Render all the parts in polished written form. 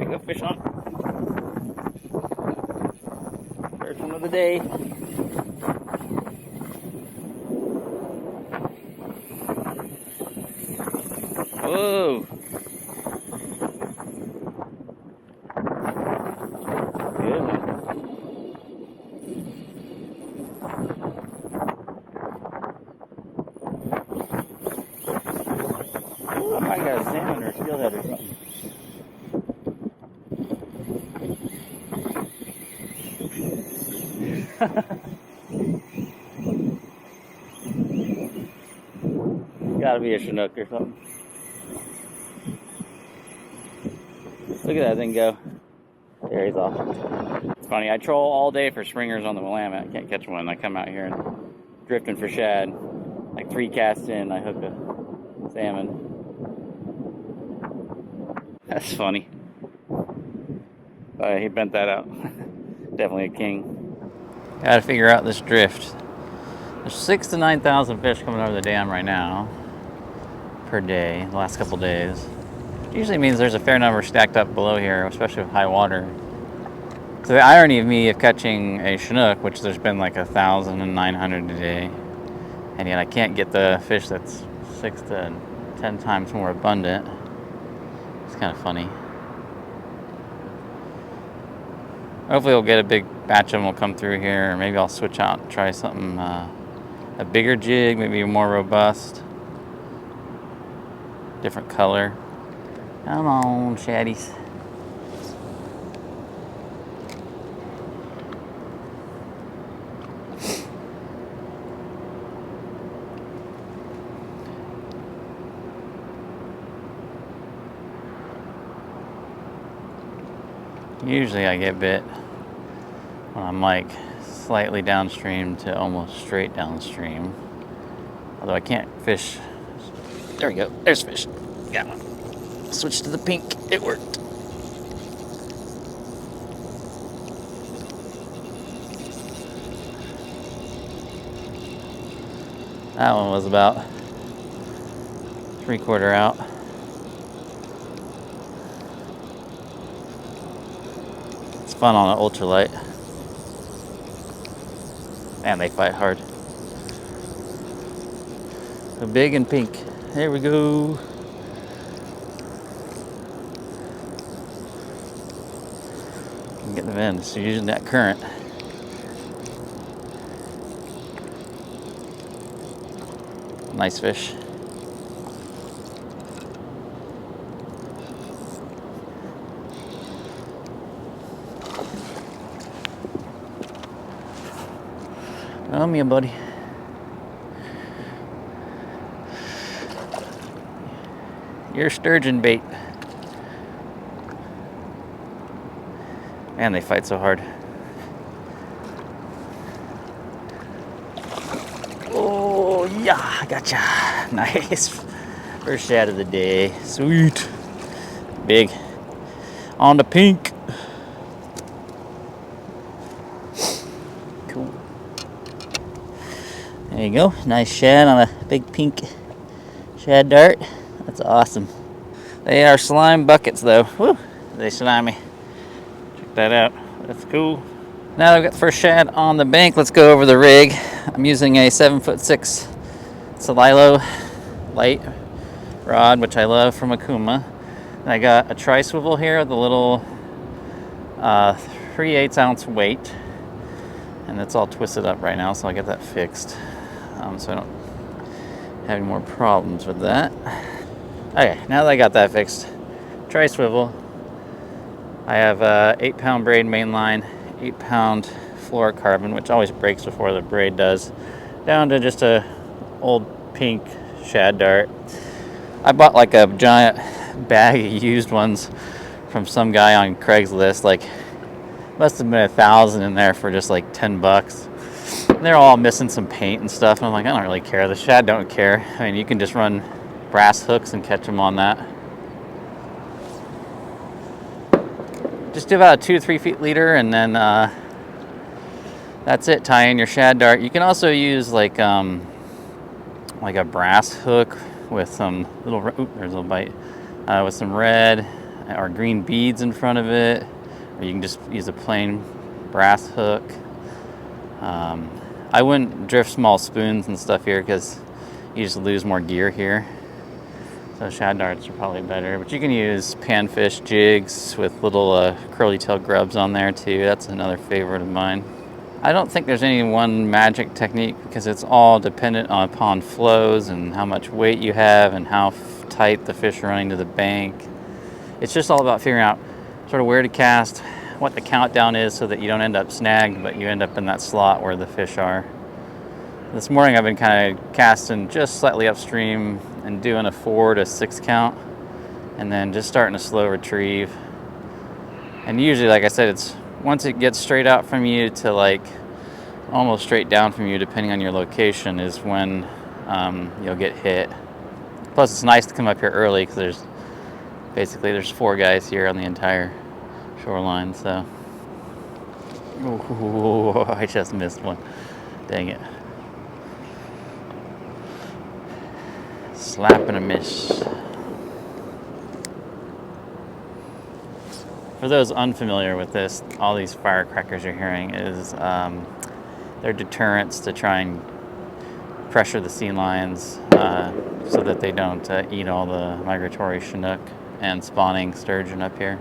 go fish on. First one of the day. Whoa! Good one. Ooh, I got a salmon or a steelhead or something. Gotta be a Chinook or something. Look at that thing go. There, he's off. It's funny, I troll all day for springers on the Willamette. I can't catch one. I come out here and drifting for shad. Like 3 casts in, I hook a salmon. That's funny. He bent that out. Definitely a king. Gotta figure out this drift. There's 6,000 to 9,000 fish coming over the dam right now per day, the last couple days. Usually means there's a fair number stacked up below here, especially with high water. So the irony of me of catching a Chinook, which there's been like 1,900 a day, and yet I can't get the fish that's 6 to 10 times more abundant. It's kind of funny. Hopefully we'll get a big batch of them will come through here, or maybe I'll switch out and try something, a bigger jig, maybe more robust, different color. Come on, shaddies. Usually I get bit when I'm like slightly downstream to almost straight downstream. Although I can't fish. There we go. There's fish. Got one. Switch to the pink. It worked. That one was about 3/4 out. It's fun on an ultralight. Man, they fight hard. So big and pink. There we go. Get them in, so using that current. Nice fish. Come here, buddy. You're sturgeon bait. Man, they fight so hard. Oh, yeah, I gotcha. Nice. First shad of the day. Sweet. Big. On the pink. Cool. There you go. Nice shad on a big pink shad dart. That's awesome. They are slime buckets, though. Woo! They slimy. That out. That's cool. Now that I've got the first shad on the bank, let's go over the rig. I'm using a 7'6" Salilo light rod, which I love from Akuma. And I got a tri-swivel here with a little 3/8 ounce weight, and it's all twisted up right now, so I'll get that fixed, so I don't have any more problems with that. Okay, now that I got that fixed, tri-swivel. I have a 8-pound braid mainline, 8-pound fluorocarbon, which always breaks before the braid does, down to just a old pink shad dart. I bought like a giant bag of used ones from some guy on Craigslist. Like, must have been 1,000 in there for just like $10. And they're all missing some paint and stuff. And I'm like, I don't really care. The shad don't care. I mean, you can just run brass hooks and catch them on that. Just do about a 2 to 3 feet leader, and then that's it. Tie in your shad dart. You can also use like a brass hook with some little, there's a little bite, with some red or green beads in front of it, or you can just use a plain brass hook. I wouldn't drift small spoons and stuff here because you just lose more gear here. So shad darts are probably better, but you can use panfish jigs with little curly tail grubs on there too. That's another favorite of mine. I don't think there's any one magic technique because it's all dependent upon flows and how much weight you have and how tight the fish are running to the bank. It's just all about figuring out sort of where to cast, what the countdown is so that you don't end up snagged, but you end up in that slot where the fish are. This morning I've been kind of casting just slightly upstream and doing a 4 to 6 count and then just starting a slow retrieve. And usually, like I said, it's once it gets straight out from you to like almost straight down from you depending on your location is when you'll get hit. Plus it's nice to come up here early because there's 4 guys here on the entire shoreline. So ooh, I just missed one. Dang it. Slap and a miss. For those unfamiliar with this, all these firecrackers you're hearing is they're deterrents to try and pressure the sea lions so that they don't eat all the migratory Chinook and spawning sturgeon up here.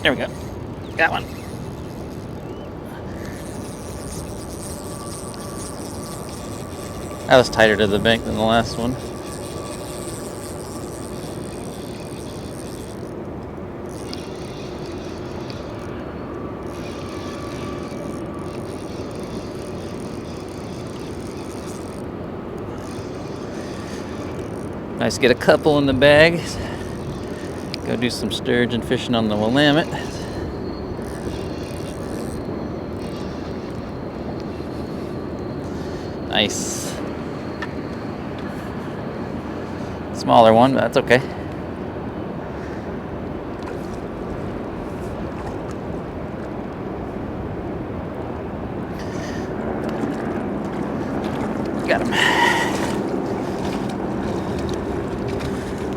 There we go. Got one. That was tighter to the bank than the last one. Nice to get a couple in the bag. Go do some sturgeon fishing on the Willamette. Nice. Smaller one, but that's okay. Got him.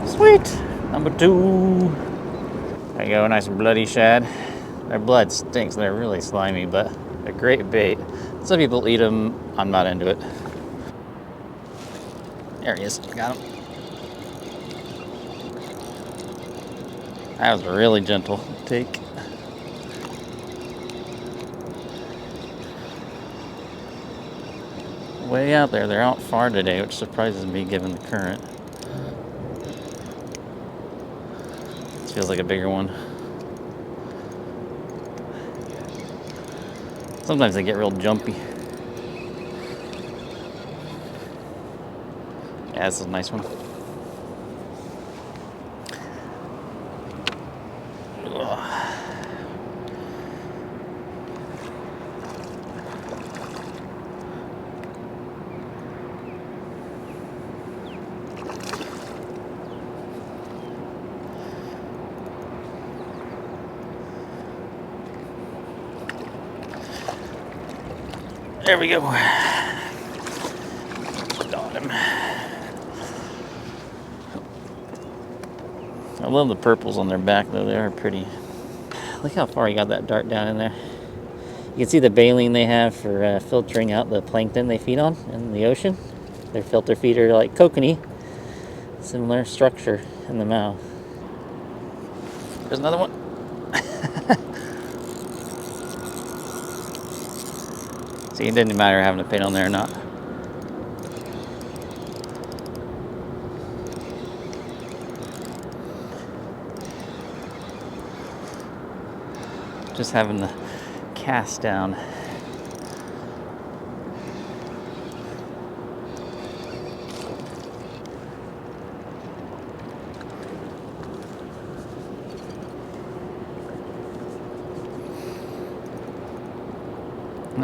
Sweet. Number 2. There you go, nice bloody shad. Their blood stinks, they're really slimy, but they're great bait. Some people eat them, I'm not into it. There he is, got him. That was a really gentle take. Way out there, they're out far today, which surprises me given the current. This feels like a bigger one. Sometimes they get real jumpy. Yeah, this is a nice one. There we go. Got him. I love the purples on their back though, they are pretty. Look how far he got that dart down in there. You can see the baleen they have for filtering out the plankton they feed on in the ocean. Their filter feet are like kokanee. Similar structure in the mouth. There's another one. See, it didn't matter having a pin on there or not. Just having the cast down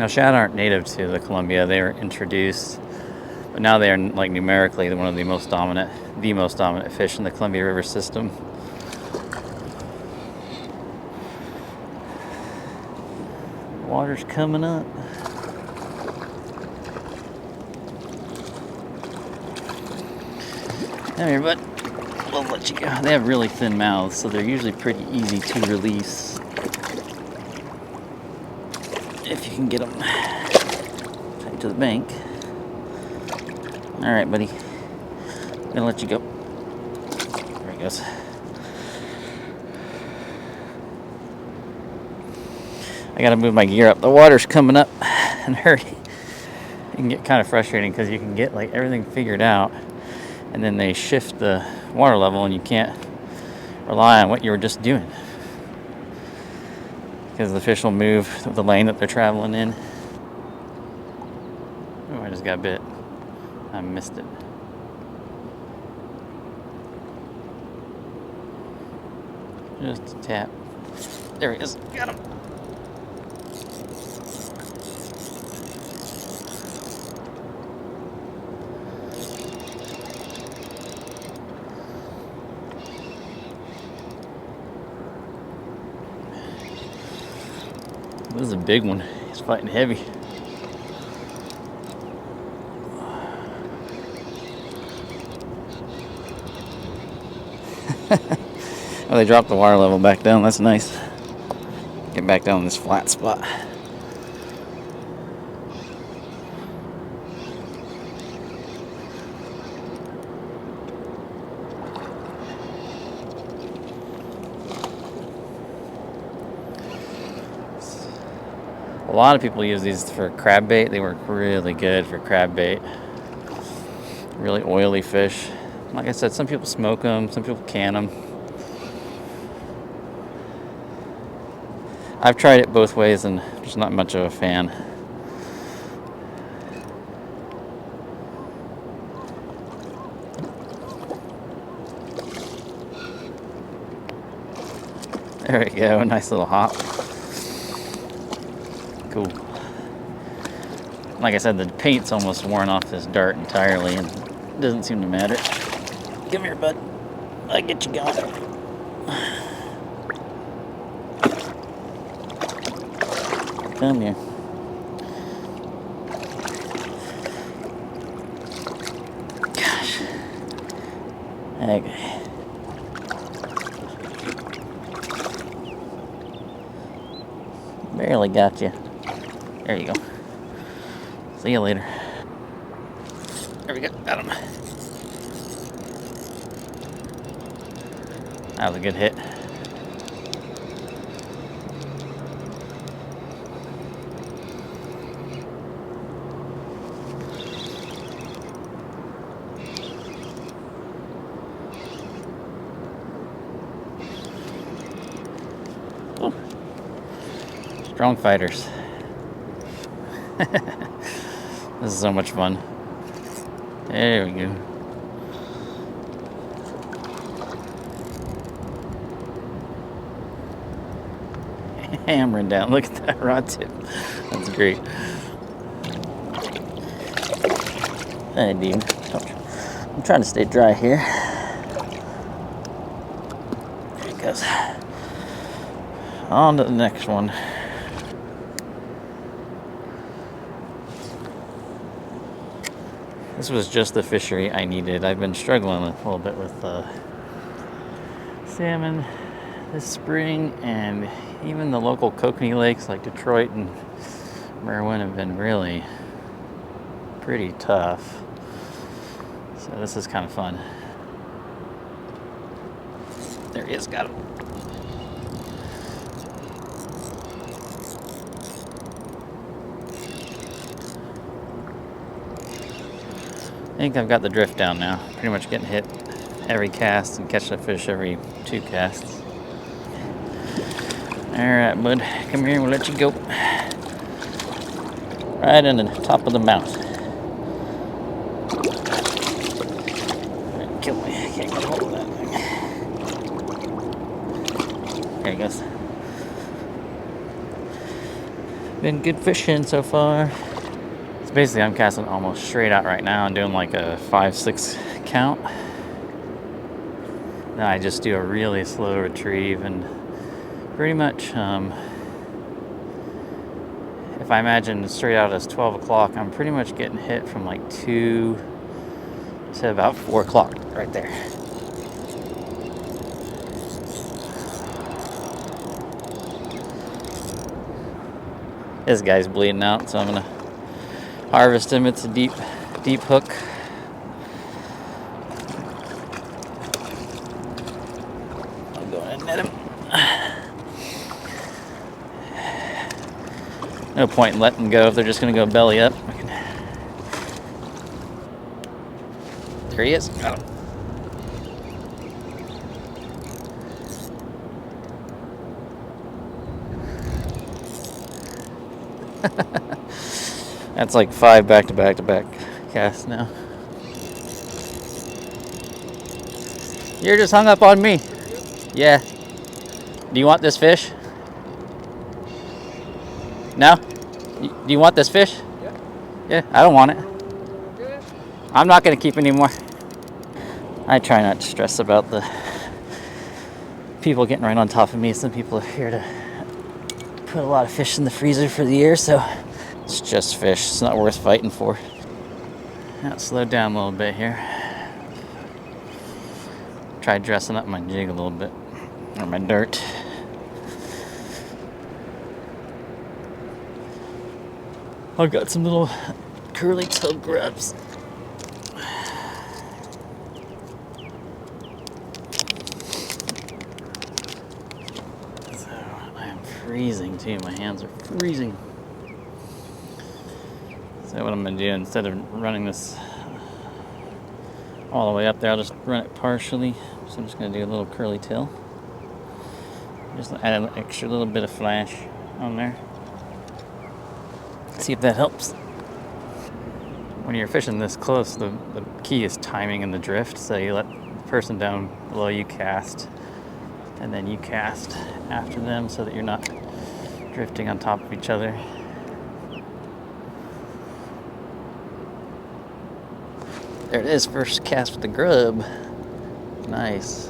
Now, shad aren't native to the Columbia. They were introduced, but now they are like numerically one of the most dominant fish in the Columbia River system. Water's coming up. Come here, bud. We'll let you go. They have really thin mouths, so they're usually pretty easy to release if you can get them tight to the bank. All right, buddy. I'm gonna let you go. There he goes. I gotta move my gear up. The water's coming up and hurry. It can get kind of frustrating because you can get like everything figured out, and then they shift the water level and you can't rely on what you were just doing because the fish will move the lane that they're traveling in. Oh, I just got bit. I missed it. Just a tap. There he is. Got him. This is a big one. He's fighting heavy. Oh, they dropped the water level back down. That's nice. Get back down this flat spot. A lot of people use these for crab bait. They work really good for crab bait. Really oily fish. Like I said, some people smoke them, some people can them. I've tried it both ways and just not much of a fan. There we go, nice little hop. Cool. Like I said, the paint's almost worn off this dart entirely and it doesn't seem to matter. Come here, bud. I'll get you going. Come here. Gosh. Okay. Barely got you. There you go. See you later. There we go. Got him. That was a good hit. Oh. Strong fighters. This is so much fun. There we go. Hammering down. Look at that rod tip. That's great. Hey, dude. I'm trying to stay dry here. There it goes. On to the next one. This was just the fishery I needed. I've been struggling a little bit with salmon this spring, and even the local kokanee lakes like Detroit and Merwin have been really pretty tough. So this is kind of fun. There he is, got him. I think I've got the drift down now. Pretty much getting hit every cast and catching a fish every 2 casts. Alright, bud. Come here, we'll let you go. Right in the top of the mouth. Kill me. I can't get a hold of that thing. There he goes. Been good fishing so far. So basically I'm casting almost straight out right now and doing like a 5-6 count. Then I just do a really slow retrieve, and pretty much if I imagine straight out as 12 o'clock, I'm pretty much getting hit from like 2 to about 4 o'clock right there. This guy's bleeding out, so I'm gonna harvest him. It's a deep hook. I'll go and net him. No point in letting them go if they're just gonna go belly up. There he is. Got him. That's like 5 back-to-back casts now. You're just hung up on me. Yeah. Do you want this fish? No? Do you want this fish? Yeah. Yeah, I don't want it. I'm not going to keep any more. I try not to stress about the people getting right on top of me. Some people are here to put a lot of fish in the freezer for the year, so it's just fish. It's not worth fighting for. Now slow down a little bit here. Try dressing up my jig a little bit, or my dirt. I've got some little curly toe grubs. So I am freezing too. My hands are freezing. So what I'm gonna do, instead of running this all the way up there, I'll just run it partially. So I'm just gonna do a little curly tail. Just add an extra little bit of flash on there. See if that helps. When you're fishing this close, the key is timing and the drift. So you let the person down below you cast, and then you cast after them so that you're not drifting on top of each other. There it is, first cast with the grub. Nice.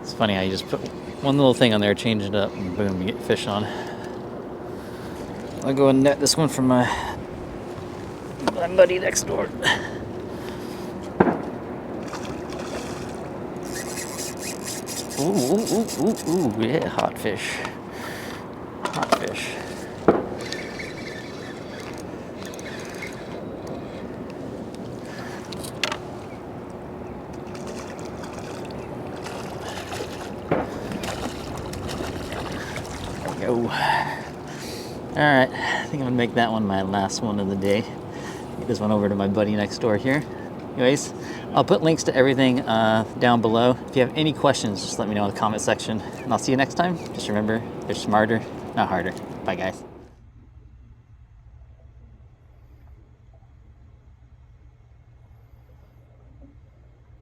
It's funny how you just put one little thing on there, change it up, and boom, you get fish on. I'll go and net this one from my buddy next door. Ooh, yeah, hot fish. Hot fish. There we go. Alright, I think I'm gonna make that one my last one of the day. Get this one over to my buddy next door here. Anyways, I'll put links to everything down below. If you have any questions, just let me know in the comment section. And I'll see you next time. Just remember, fish smarter, not harder. Bye, guys.